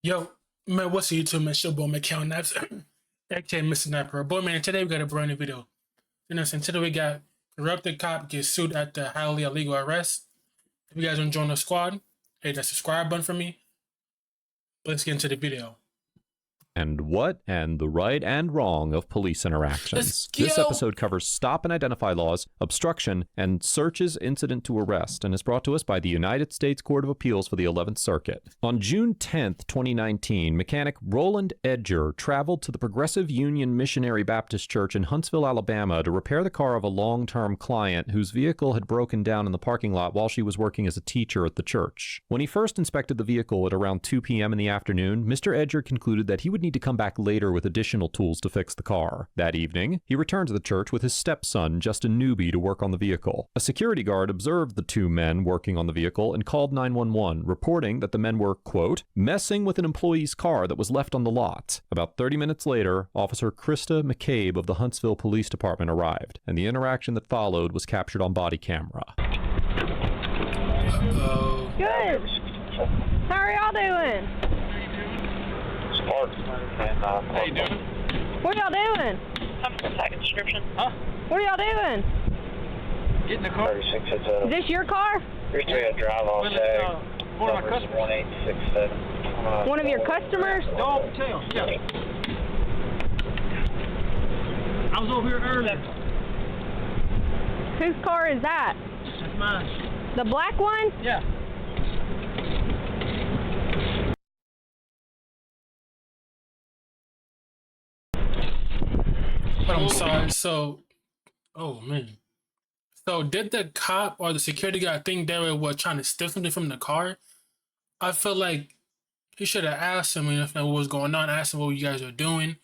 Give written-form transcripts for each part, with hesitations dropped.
Yo, man, what's the YouTube, man? It's your boy, Mickal, and that's aka Mr. Sniper. Boy, man, today we got a brand new video. You know what I'm saying? Today we got corrupted cop gets sued at the highly illegal arrest. If you guys want to join the squad, hit that subscribe button for me. But let's get into the video. And what and the right and wrong of police interactions. This episode covers stop and identify laws, obstruction, and searches incident to arrest, and is brought to us by the United States Court of Appeals for the 11th Circuit. On June 10th, 2019, mechanic Roland Edger traveled to the Progressive Union Missionary Baptist Church in Huntsville, Alabama to repair the car of a long-term client whose vehicle had broken down in the parking lot while she was working as a teacher at the church. When he first inspected the vehicle at around 2 p.m. in the afternoon, Mr. Edger concluded that he would need to come back later with additional tools to fix the car. That evening, he returned to the church with his stepson, Justin Newby, to work on the vehicle. A security guard observed the two men working on the vehicle and called 911, reporting that the men were, quote, messing with an employee's car that was left on the lot. About 30 minutes later, Officer Krista McCabe of the Huntsville Police Department arrived, and the interaction that followed was captured on body camera. Good. How are y'all doing? How you doing? What are y'all doing? I'm from second description. What are y'all doing? Get in the car. 36 is Is this your car? 3 drive off Well, tag. one of my customers. 1867. One of your customers? Dog tail. Yeah. I was over here earlier. Whose car is that? That's mine. The black one? Yeah. I'm sorry. So, oh man. So, did the cop or the security guard think they were trying to steal something from the car? I feel like he should have asked him if what was going on. Asked him what you guys are doing.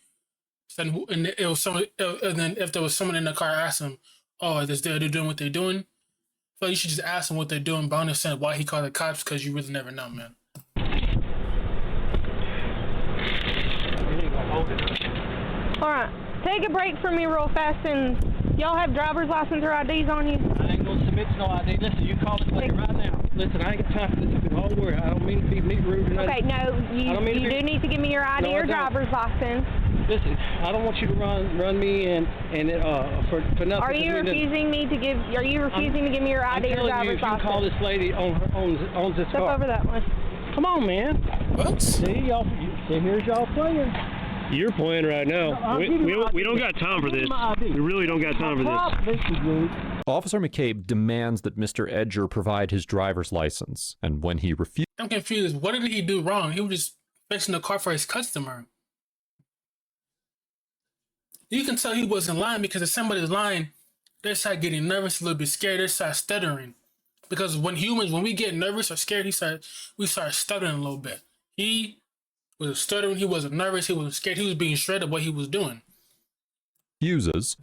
And it was someone. And then if there was someone in the car, asked him, "Oh, is they doing what they're doing?" So you should just ask him what they're doing. But I understand why he called the cops, because you really never know, man. Alright. Take a break from me real fast, and y'all have driver's license or IDs on you? I ain't gonna submit to no ID. Listen, you call this lady right now. Listen, I ain't got time for this. I've been all worried. I don't mean to be rude or nothing. Okay, no, you do need to give me your ID or driver's license. Listen, I don't want you to run me in and for nothing. Are you refusing to give me your ID or driver's license? You call this lady on this Step car. over that one. Come on, man. What? See y'all. See, here's y'all playing. You're playing right now. We don't got time for this. We really don't got time for this. Officer McCabe demands that Mr. Edger provide his driver's license, and when he refused, I'm confused. What did he do wrong? He was just fixing the car for his customer. You can tell he wasn't lying, because if somebody's lying, they start getting nervous, a little bit scared, they start stuttering. Because when we get nervous or scared, we start stuttering a little bit. He was stuttering, he wasn't nervous, he wasn't scared, he was being shredded what he was doing.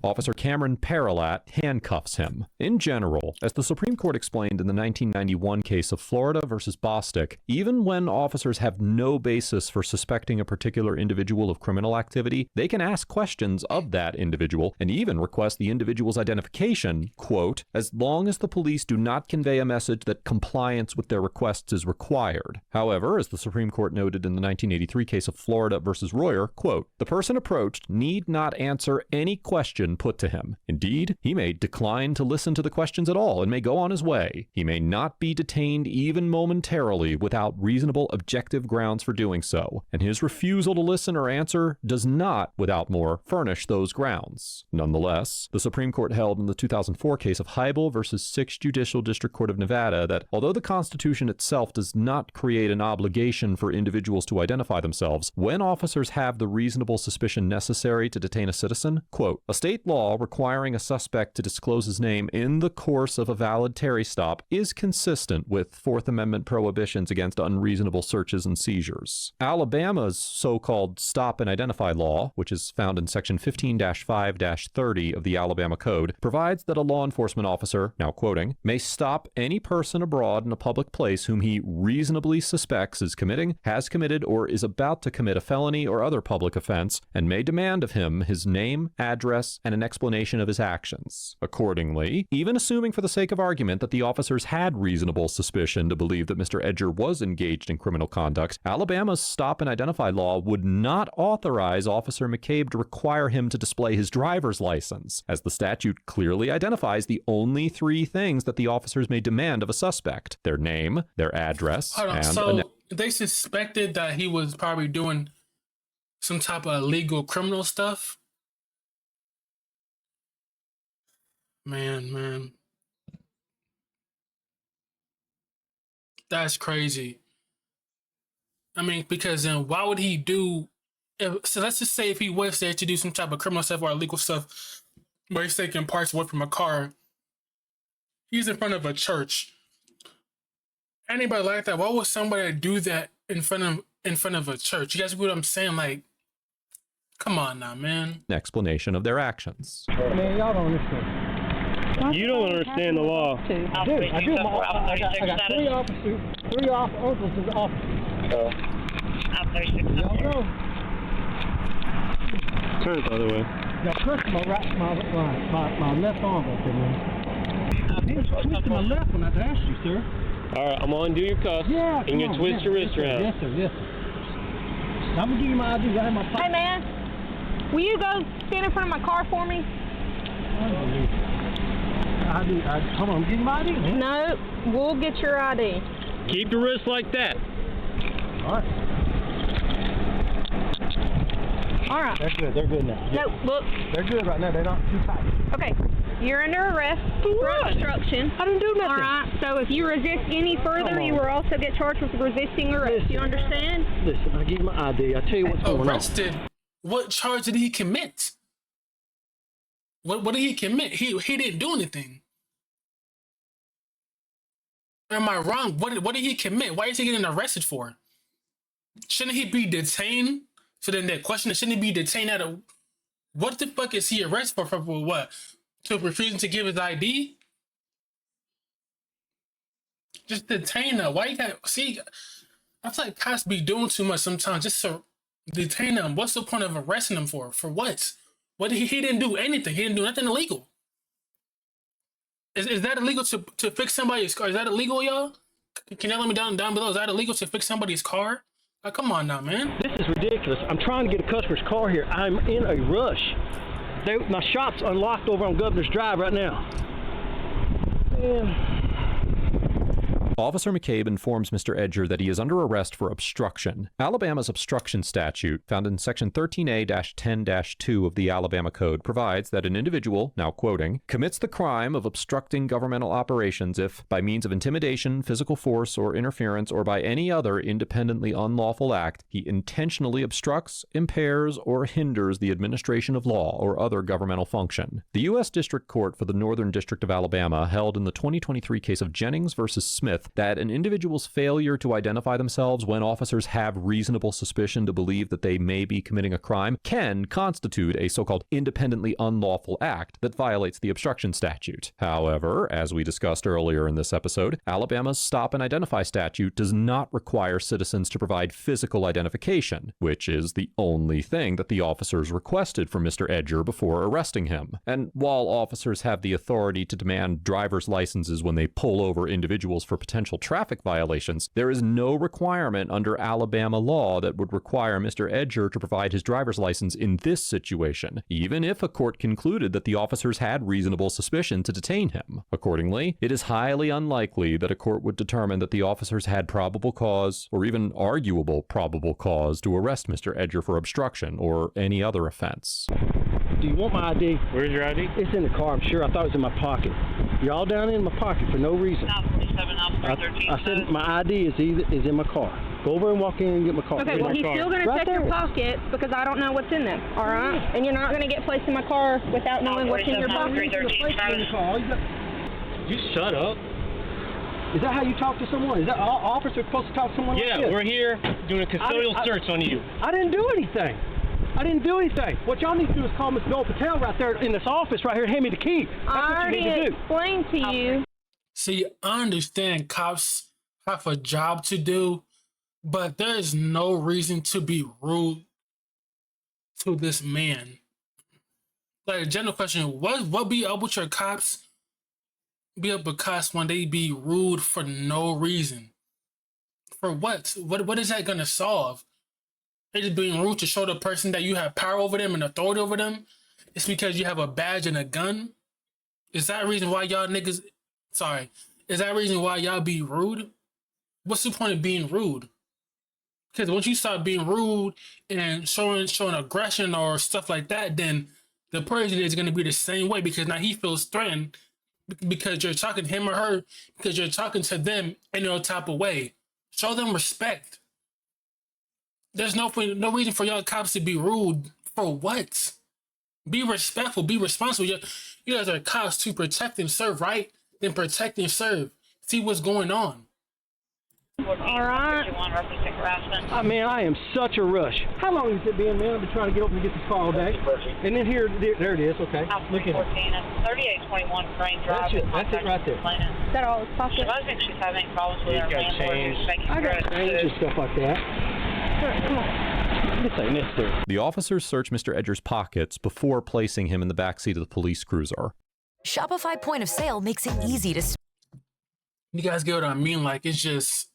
Officer Cameron Paralat handcuffs him. In general, as the Supreme Court explained in the 1991 case of Florida versus Bostic, even when officers have no basis for suspecting a particular individual of criminal activity, they can ask questions of that individual and even request the individual's identification, quote, as long as the police do not convey a message that compliance with their requests is required. However, as the Supreme Court noted in the 1983 case of Florida versus Royer, quote, the person approached need not answer any question put to him. Indeed, he may decline to listen to the questions at all and may go on his way. He may not be detained even momentarily without reasonable objective grounds for doing so, and his refusal to listen or answer does not, without more, furnish those grounds. Nonetheless, the Supreme Court held in the 2004 case of Heibel versus 6th Judicial District Court of Nevada that although the Constitution itself does not create an obligation for individuals to identify themselves, when officers have the reasonable suspicion necessary to detain a citizen, quote, a state law requiring a suspect to disclose his name in the course of a valid Terry stop is consistent with Fourth Amendment prohibitions against unreasonable searches and seizures. Alabama's so-called stop and identify law, which is found in section 15-5-30 of the Alabama Code, provides that a law enforcement officer, now quoting, may stop any person abroad in a public place whom he reasonably suspects is committing, has committed, or is about to commit a felony or other public offense, and may demand of him his name, address, and an explanation of his actions. Accordingly, even assuming for the sake of argument that the officers had reasonable suspicion to believe that Mr. Edger was engaged in criminal conduct, Alabama's stop and identify law would not authorize Officer McCabe to require him to display his driver's license, as the statute clearly identifies the only three things that the officers may demand of a suspect: their name, their address, Hold on. and So they suspected that he was probably doing some type of illegal criminal stuff. Man. That's crazy. I mean, because then why would he do... So let's just say if he was there to do some type of criminal stuff or illegal stuff, where he's taking parts away from a car, he's in front of a church. Anybody like that? Why would somebody do that in front of a church? You guys get what I'm saying? Like, come on now, man. an explanation of their actions. Man, y'all don't understand. You don't understand the law. I do. I do. I got three uncles as officers. Y'all go. Turn it the other way. Y'all twist my left arm up there, man. I did twist my left one. I asked you, sir. All right, I'm gonna undo your cuffs. Yeah. And you twist your wrist around. Yes, sir. Yes, sir. I'm gonna give you my ID right in my pocket. Hey, man, will you go stand in front of my car for me? Hold on, I'm getting my ID, man. No, we'll get your ID. Keep your wrist like that. All right. All right. They're good. They're good now. No, look. They're good right now. They're not too tight. Okay, you're under arrest for obstruction. I didn't do nothing. All right. So if you resist any further, you will also get charged with resisting arrest. You understand? Listen, I give you my ID. I tell you what's going on. Arrested? What charge did he commit? What did he commit? He didn't do anything. Am I wrong? What did he commit? Why is he getting arrested for? Shouldn't he be detained? So then that question, shouldn't he be detained at a... What the fuck is he arrested for what? To refusing to give his ID? Just detain him. Why you got... See, I feel like cops be doing too much sometimes just to detain him. What's the point of arresting him for? For what? What he didn't do anything. He didn't do nothing illegal. Is that illegal to fix somebody's car? Is that illegal, y'all? Can y'all let me down below? Is that illegal to fix somebody's car? Like, come on now, man. This is ridiculous. I'm trying to get a customer's car here. I'm in a rush. My shop's unlocked over on Governor's Drive right now. Man. Officer McCabe informs Mr. Edger that he is under arrest for obstruction. Alabama's obstruction statute, found in Section 13A-10-2 of the Alabama Code, provides that an individual, now quoting, commits the crime of obstructing governmental operations if, by means of intimidation, physical force, or interference, or by any other independently unlawful act, he intentionally obstructs, impairs, or hinders the administration of law or other governmental function. The U.S. District Court for the Northern District of Alabama held in the 2023 case of Jennings v. Smith that an individual's failure to identify themselves when officers have reasonable suspicion to believe that they may be committing a crime can constitute a so-called independently unlawful act that violates the obstruction statute. However, as we discussed earlier in this episode, Alabama's stop and identify statute does not require citizens to provide physical identification, which is the only thing that the officers requested from Mr. Edger before arresting him. And while officers have the authority to demand driver's licenses when they pull over individuals for potential traffic violations, there is no requirement under Alabama law that would require Mr. Edger to provide his driver's license in this situation, even if a court concluded that the officers had reasonable suspicion to detain him. Accordingly, it is highly unlikely that a court would determine that the officers had probable cause, or even arguable probable cause, to arrest Mr. Edger for obstruction or any other offense. Do you want my ID? Where's your ID? It's in the car, I'm sure. I thought it was in my pocket. You're all down in my pocket for no reason. I said my ID is in my car. Go over and walk in and get my car. Okay, well, he's still going to check your pockets because I don't know what's in them, all right? And you're not going to get placed in my car without knowing what's in your pocket. You shut up. Is that how you talk to someone? Is that all officers supposed to talk to someone like this? Yeah, we're here doing a custodial search on you. I didn't do anything. What y'all need to do is call Miss Noel Patel right there in this office right here and hand me the key. That's what you need to do. I already explained to you. See, I understand cops have a job to do, but there is no reason to be rude to this man. Like, general question, what be up with your cops? Be up with cops when they be rude for no reason. For what? What is that gonna solve? They just being rude to show the person that you have power over them and authority over them. It's because you have a badge and a gun. Is that reason why y'all niggas? Sorry, is that reason why y'all be rude? What's the point of being rude? Because once you start being rude and showing aggression or stuff like that, then the person is going to be the same way because now he feels threatened because you're talking to him or her, because you're talking to them in no type of way. Show them respect. There's no reason for y'all cops to be rude. For what? Be respectful. Be responsible. You guys are cops to protect and serve, right? Then protect and serve. See what's going on. All right. I mean, I am such a rush. How long has it been, man? I've been trying to get open and get this car all day. And then here, there it is. Okay. Look at it. 3821 Crane Drive. That's it right there. Is that all it's pocket? I think she's having problems with her landlord. I got change and stuff like that. All right, come on. This ain't necessary. The officers search Mr. Edger's pockets before placing him in the backseat of the police cruiser. Shopify Point of Sale makes it easy to... You guys get what I mean? Like, it's just...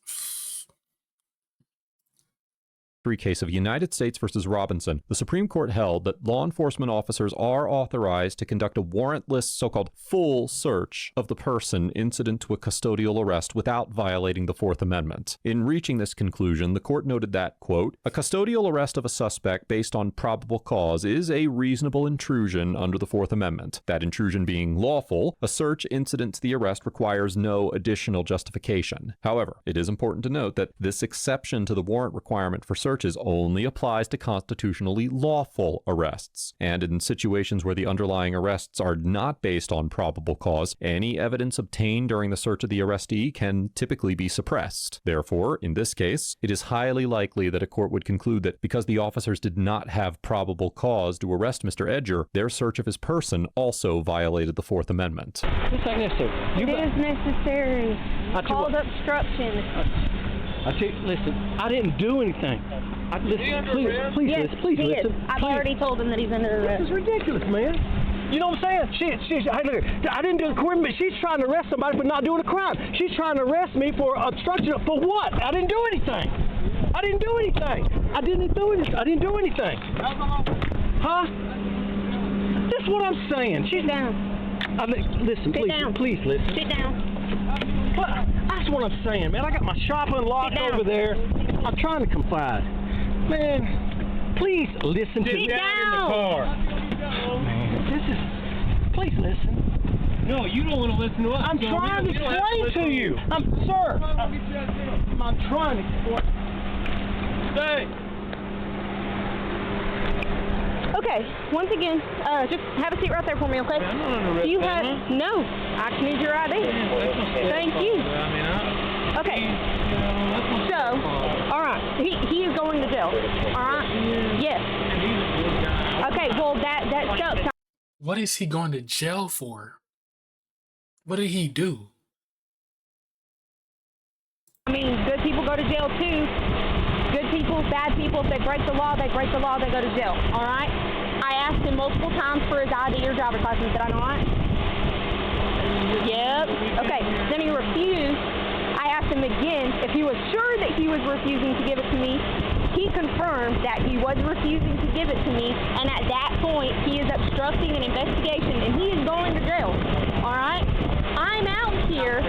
Case of United States versus Robinson, the Supreme Court held that law enforcement officers are authorized to conduct a warrantless, so-called full search of the person incident to a custodial arrest without violating the Fourth Amendment. In reaching this conclusion, the court noted that, quote, a custodial arrest of a suspect based on probable cause is a reasonable intrusion under the Fourth Amendment. That intrusion being lawful, a search incident to the arrest requires no additional justification. However, it is important to note that this exception to the warrant requirement for searches only applies to constitutionally lawful arrests. And in situations where the underlying arrests are not based on probable cause, any evidence obtained during the search of the arrestee can typically be suppressed. Therefore, in this case, it is highly likely that a court would conclude that because the officers did not have probable cause to arrest Mr. Edger, their search of his person also violated the Fourth Amendment. This ain't necessary. It is necessary. Called obstruction. Listen, I didn't do anything. Please Yes, please he listen. is. I've already told him that he's under arrest. This is ridiculous, man. You know what I'm saying? Hey, look, I didn't do a crime, but she's trying to arrest somebody for not doing a crime. She's trying to arrest me for obstruction. For what? I didn't do anything. I didn't do anything. I didn't do anything. Huh? That's what I'm saying. Sit down. Listen, please listen. Sit down. What? That's what I'm saying, man. I got my shop unlocked over there. I'm trying to confide. Man, please listen to me. Sit down in the car. Man, this is... Please listen. No, you don't want to listen to us. I'm trying to explain to you. I'm trying to explain. Stay. Okay, once again, just have a seat right there for me, okay? I'm not under arrest. Do you have... No, I just need your ID. Thank you. Okay. So, all right, he is going to jail. All right? Yes. Okay, well, that sucks. What is he going to jail for? What did he do? I mean, good people go to jail too. Good people, bad people, if they break the law, they break the law, they go to jail. All right? I asked him multiple times for his ID or driver's license. Did I not? Yep. Okay. Then he refused. I asked him again if he was sure that he was refusing to give it to me. He confirmed that he was refusing to give it to me, and at that point, he is obstructing an investigation, and he is going to jail. All right? I'm out here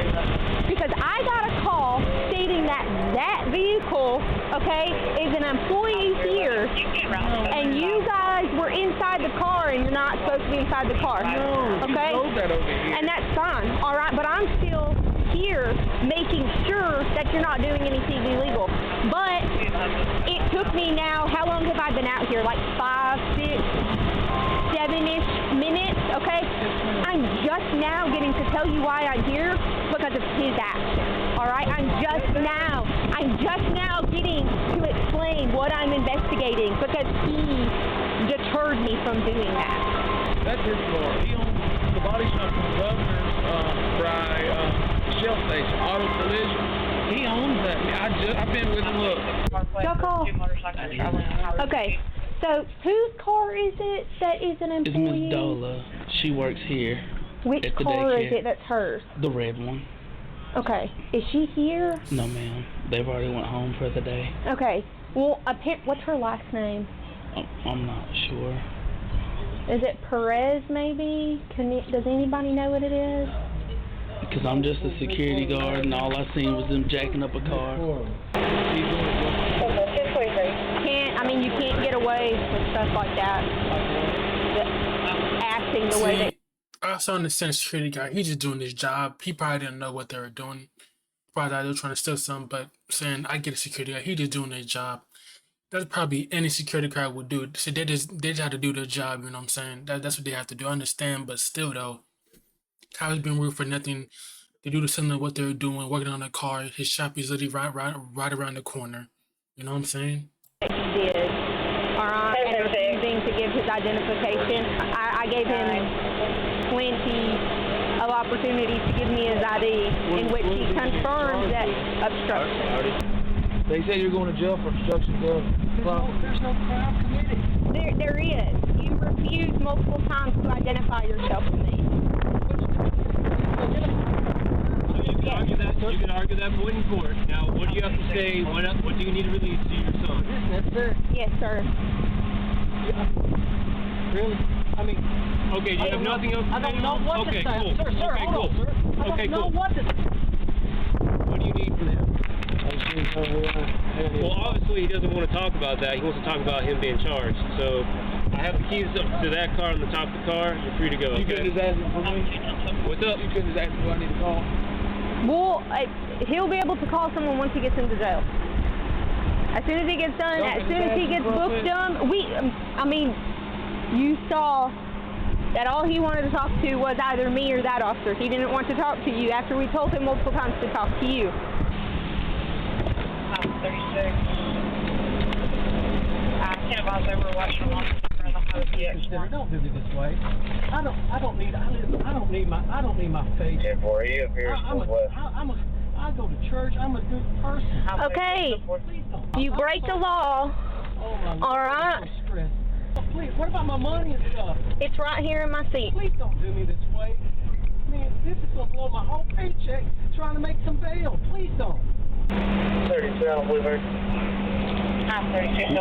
because I got a call stating that that vehicle, okay, is an employee here, and you guys were inside the car, and you're not supposed to be inside the car. Okay? And that's fine. All right? But I'm still here making sure that you're not doing anything illegal. But it took me now, how long have I been out here? Like 5, 6, 7-ish minutes, okay? I'm just now getting to tell you why I'm here because of his action, all right? I'm just now getting to explain what I'm investigating because he deterred me from doing that. That's his car. He owns the body shop in Governor's Shell Station, Auto Collision. He owns that. I've been with him. Look. Y'all call. Okay. So, whose car is it that is an It's employee? Miss Dola. She works here. Which at the car is daycare. it that's hers? The red one. Okay. Is she here? No, ma'am. They've already went home for the day. Okay. Well, what's her last name? I'm not sure. Is it Perez, maybe? Does anybody know what it is? Because I'm just a security guard, and all I seen was them jacking up a car. You can't get away with stuff like that. Acting the way that. I also understand the security guy. He's just doing his job. He probably didn't know what they were doing. Probably thought they were trying to steal something, but saying, I get a security guy. He just doing his job. That's probably any security guard would do. So they just have to do their job, you know what I'm saying? That's what they have to do. I understand, but still, though, Kyle's been rude for nothing. They do the similar to what they're doing, working on a car. His shop is literally right around the corner. You know what I'm saying? He did. Alright, and refusing to give his identification. I gave him plenty of opportunities to give me his ID, in which he confirmed that obstruction. They say you're going to jail for obstruction of There's no crime committed. There is. You refused multiple times to identify yourself to me. You can argue that point in court. Now, what do you have to say? What do you need to release to your son? Yes, sir. Really? I mean... Okay, do you have nothing else to say? I don't know what to say. Cool. Sir, okay, hold cool. on, sir. I don't know what to say. What do you need from him? Well, obviously he doesn't want to talk about that. He wants to talk about him being charged. So I have the keys up to that car on the top of the car. You're free to go. You Okay? couldn't just ask him for me? What's up? You couldn't just ask me who I need to call? Well, he'll be able to call someone once he gets into jail. As soon as he gets done, as soon as he gets booked done, you saw that all he wanted to talk to was either me or that officer. He didn't want to talk to you after we told him multiple times to talk to you. 36. I can't advise they were watching along in the Highway PX1. Don't do me this way. I don't need my face. And for you, appears I go to church. I'm a good person. Okay, you break the law. Oh my Lord, All right. I'm so stressed. Oh, please, what about my money and stuff? It's right here in my seat. Please don't do me this way. Man, this is gonna blow my whole paycheck trying to make some bail. Please don't. 37 Bluebird.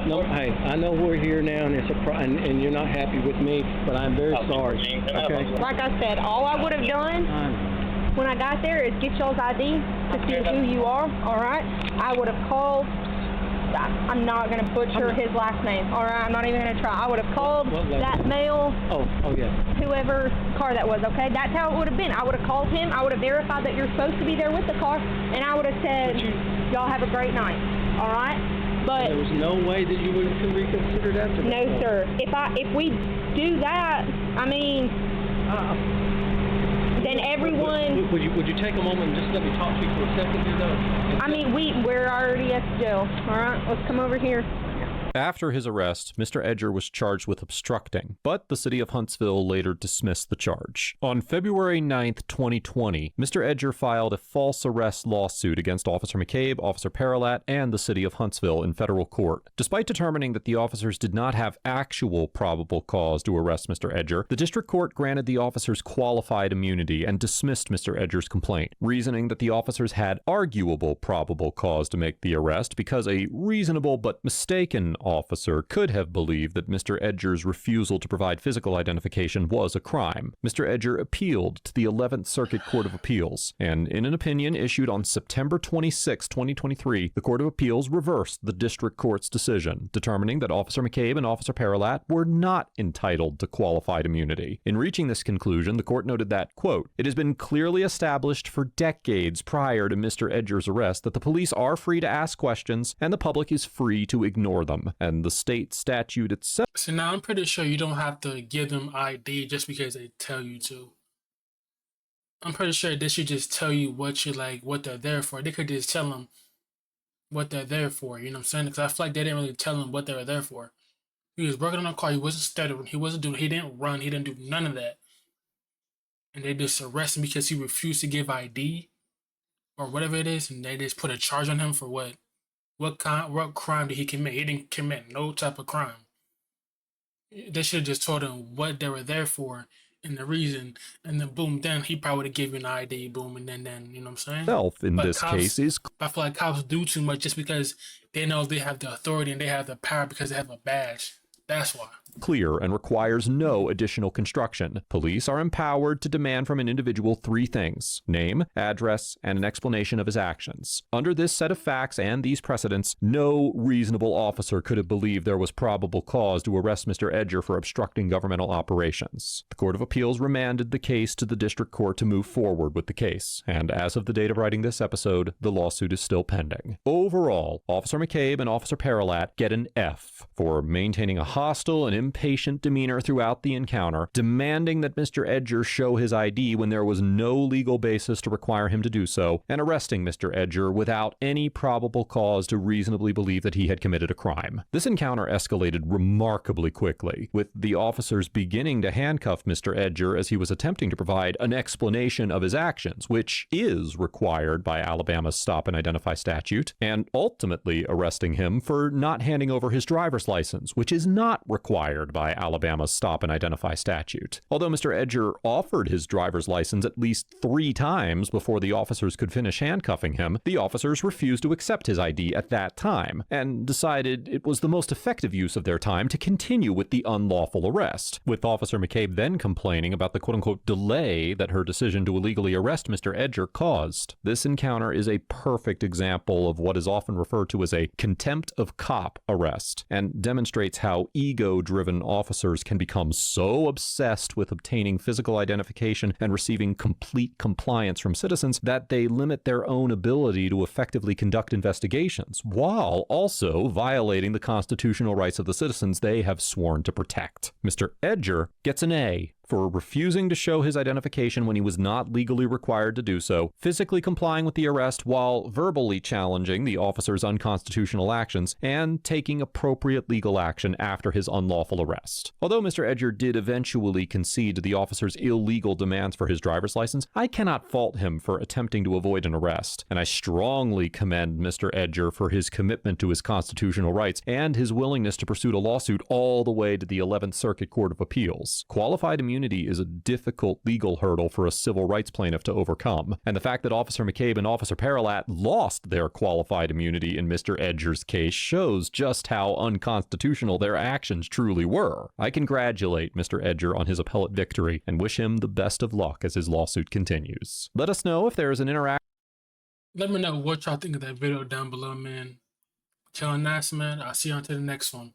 No, hey, I know we're here now, and it's and you're not happy with me, but I'm very sorry. Okay. Like I said, all I would have done when I got there is get y'all's ID to see who you are. All right. I would have called. I'm not gonna butcher his last name. All right. I'm not even gonna try. I would have called that male. Oh yeah. Whoever car that was. Okay. That's how it would have been. I would have called him. I would have verified that you're supposed to be there with the car, and I would have said, y'all have a great night. All right. But there was no way that you would have reconsidered after that. No, sir. If we do that, I mean, then everyone. Would you take a moment and just let me talk to you for a second here, though? I mean, we're already at the jail. All right, let's come over here. After his arrest, Mr. Edger was charged with obstructing, but the city of Huntsville later dismissed the charge. On February 9th, 2020, Mr. Edger filed a false arrest lawsuit against Officer McCabe, Officer Paralat, and the city of Huntsville in federal court. Despite determining that the officers did not have actual probable cause to arrest Mr. Edger, the district court granted the officers qualified immunity and dismissed Mr. Edger's complaint, reasoning that the officers had arguable probable cause to make the arrest because a reasonable but mistaken officer could have believed that Mr. Edger's refusal to provide physical identification was a crime. Mr. Edger appealed to the 11th Circuit Court of Appeals, and in an opinion issued on September 26, 2023, the Court of Appeals reversed the district court's decision, determining that Officer McCabe and Officer Paralat were not entitled to qualified immunity. In reaching this conclusion, the court noted that, quote, "It has been clearly established for decades prior to Mr. Edger's arrest that the police are free to ask questions and the public is free to ignore them. And the state statute itself." So now I'm pretty sure you don't have to give them ID just because they tell you to. I'm pretty sure they should just tell you what they're there for. They could just tell them what they're there for. You know what I'm saying? Because I feel like they didn't really tell them what they were there for. He was working on a car. He wasn't stuttering. He didn't run. He didn't do none of that. And they just arrest him because he refused to give ID or whatever it is, and they just put a charge on him for what? What crime did he commit? He didn't commit no type of crime. They should have just told him what they were there for and the reason, and then boom, then he probably would have given you an ID, boom, and then you know what I'm saying. Self in But this case is I feel like cops do too much just because they know they have the authority and they have the power because they have a badge. That's why. clear and requires no additional construction. Police are empowered to demand from an individual three things: name, address, and an explanation of his actions. Under this set of facts and these precedents, no reasonable officer could have believed there was probable cause to arrest Mr. Edger for obstructing governmental operations. The Court of Appeals remanded the case to the district court to move forward with the case, and as of the date of writing this episode, the lawsuit is still pending. Overall, Officer McCabe and Officer Paralat get an F for maintaining a hostile and impatient demeanor throughout the encounter, demanding that Mr. Edger show his ID when there was no legal basis to require him to do so, and arresting Mr. Edger without any probable cause to reasonably believe that he had committed a crime. This encounter escalated remarkably quickly, with the officers beginning to handcuff Mr. Edger as he was attempting to provide an explanation of his actions, which is required by Alabama's Stop and Identify statute, and ultimately arresting him for not handing over his driver's license, which is not required by Alabama's Stop and Identify statute. Although Mr. Edger offered his driver's license at least 3 times before the officers could finish handcuffing him, the officers refused to accept his ID at that time, and decided it was the most effective use of their time to continue with the unlawful arrest, with Officer McCabe then complaining about the quote-unquote delay that her decision to illegally arrest Mr. Edger caused. This encounter is a perfect example of what is often referred to as a contempt of cop arrest, and demonstrates how ego-driven officers can become so obsessed with obtaining physical identification and receiving complete compliance from citizens that they limit their own ability to effectively conduct investigations, while also violating the constitutional rights of the citizens they have sworn to protect. Mr. Edger gets an A for refusing to show his identification when he was not legally required to do so, physically complying with the arrest while verbally challenging the officer's unconstitutional actions, and taking appropriate legal action after his unlawful arrest. Although Mr. Edger did eventually concede to the officer's illegal demands for his driver's license, I cannot fault him for attempting to avoid an arrest, and I strongly commend Mr. Edger for his commitment to his constitutional rights and his willingness to pursue a lawsuit all the way to the 11th Circuit Court of Appeals. Qualified immunity is a difficult legal hurdle for a civil rights plaintiff to overcome, and the fact that Officer McCabe and Officer Paralat lost their qualified immunity in Mr. Edger's case shows just how unconstitutional their actions truly were. I congratulate Mr. Edger on his appellate victory and wish him the best of luck as his lawsuit continues. Let us know if there is an interaction. Let me know what y'all think of that video down below, man. Till next, man. I'll see you on to the next one.